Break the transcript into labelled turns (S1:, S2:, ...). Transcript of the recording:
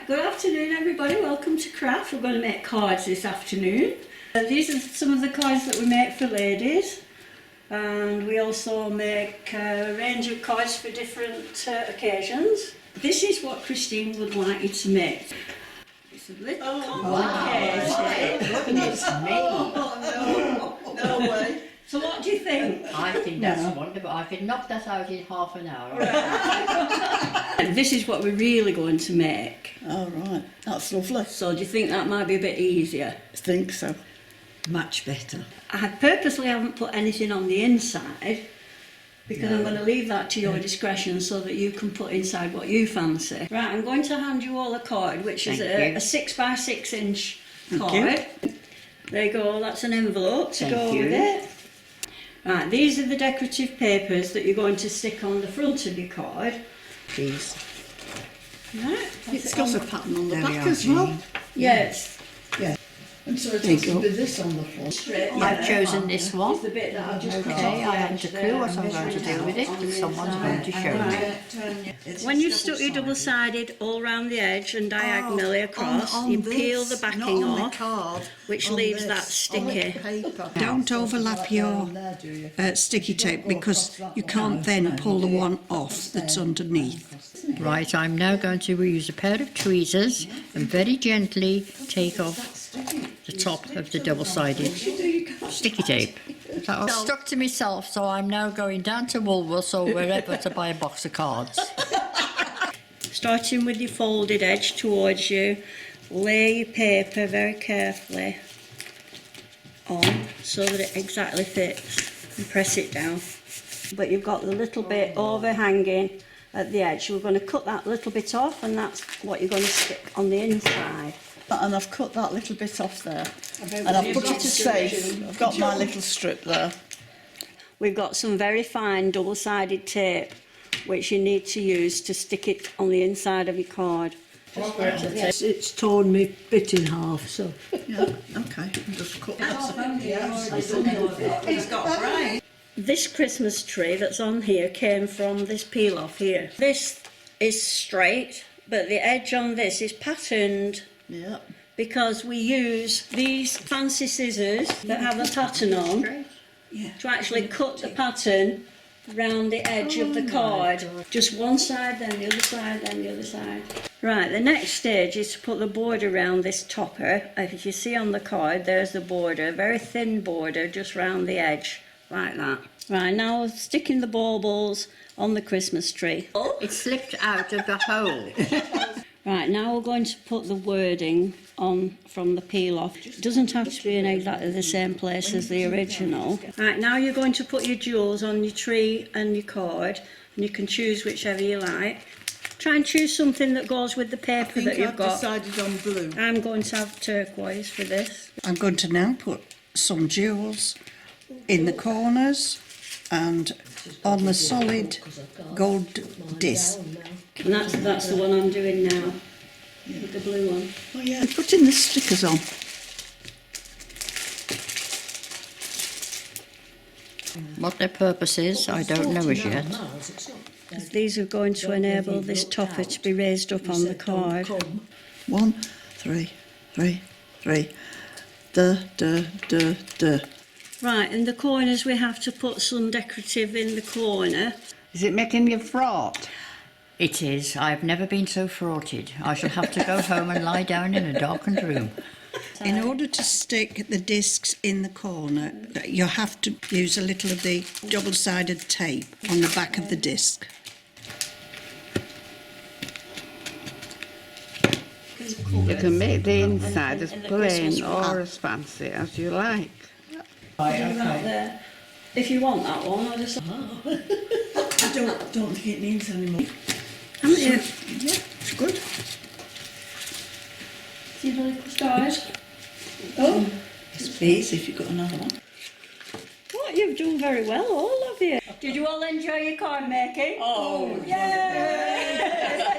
S1: Good afternoon everybody, welcome to Craft. We're going to make cards this afternoon. These are some of the cards that we make for ladies, and we also make a range of cards for different occasions. This is what Christine would like you to make. It's a little complicated.
S2: Wow. Goodness me.
S3: No way.
S1: So what do you think?
S2: I think that's wonderful. I could knock that out in half an hour.
S1: And this is what we're really going to make.
S3: Oh, right. That's lovely.
S1: So do you think that might be a bit easier?
S3: I think so. Much better.
S1: I purposely haven't put anything on the inside because I'm going to leave that to your discretion so that you can put inside what you fancy. Right, I'm going to hand you all a card, which is a 6 by 6 inch card. There you go, that's an envelope to go with it. Right, these are the decorative papers that you're going to stick on the front of your card.
S2: Please.
S1: Right,
S3: It's got a pattern on the back as well.
S1: Yes.
S3: And so it has to be this on the front.
S2: I've chosen this one.
S1: It's the bit that I've just cut off
S2: Okay,
S1: the
S2: I haven't a
S1: edge
S2: clue
S1: there.
S2: what I'm going to do with it, but someone's going to show me.
S1: When you've stuck your double-sided all round the edge and diagonally across, you peel the backing off, which leaves that sticky.
S4: Don't overlap your sticky tape because you can't then pull the one off that's underneath.
S2: Right, I'm now going to use a pair of tweezers and very gently take off the top of the double-sided sticky tape. I've stuck to myself, so I'm now going down to Woolworths or wherever to buy a box of cards.
S1: Starting with your folded edge towards you, lay your paper very carefully on so that it exactly fits and press it down. But you've got the little bit overhanging at the edge. We're going to cut that little bit off, and that's what you're going to stick on the inside.
S3: And I've cut that little bit off there. And I've put it safe. I've got my little strip there.
S1: We've got some very fine double-sided tape which you need to use to stick it on the inside of your card.
S5: Yes, it's torn me bit in half, so.
S3: Yeah, okay. Just cut that.
S1: It's got right. This Christmas tree that's on here came from this peel off here. This is straight, but the edge on this is patterned.
S3: Yeah.
S1: Because we use these fancy scissors that have a pattern on to actually cut the pattern round the edge of the card. Just one side, then the other side, then the other side. Right, the next stage is to put the border around this topper. If you see on the card, there's the border, a very thin border just round the edge, like that. Right, now we're sticking the baubles on the Christmas tree.
S2: It slipped out of the hole.
S1: Right, now we're going to put the wording on from the peel off. It doesn't have to be in exactly the same place as the original. Right, now you're going to put your jewels on your tree and your card, and you can choose whichever you like. Try and choose something that goes with the paper that you've got.
S3: I've decided on blue.
S1: I'm going to have turquoise for this.
S4: I'm going to now put some jewels in the corners and on the solid gold disc.
S1: And that's the one I'm doing now, with the blue one.
S3: Oh yeah, I'm putting the stickers on.
S2: What their purpose is, I don't know as yet.
S1: These are going to enable this topper to be raised up on the card.
S3: 1, 3, 3, 3. Duh, duh, duh, duh.
S1: Right, in the corners we have to put some decorative in the corner.
S5: Is it making you fraught?
S2: It is. I've never been so fraughted. I shall have to go home and lie down in a darkened room.
S4: In order to stick the discs in the corner, you have to use a little of the double-sided tape on the back of the disc.
S5: You can make the inside as plain or as fancy as you like.
S1: There. If you want that one, I just...
S3: I don't think it needs any more.
S1: Haven't you?
S3: Yeah, it's good.
S1: See the little stars?
S3: Oh, it's easy if you've got another one.
S1: What, you've done very well, all of you. Did you all enjoy your card making?
S3: Oh,
S1: yay!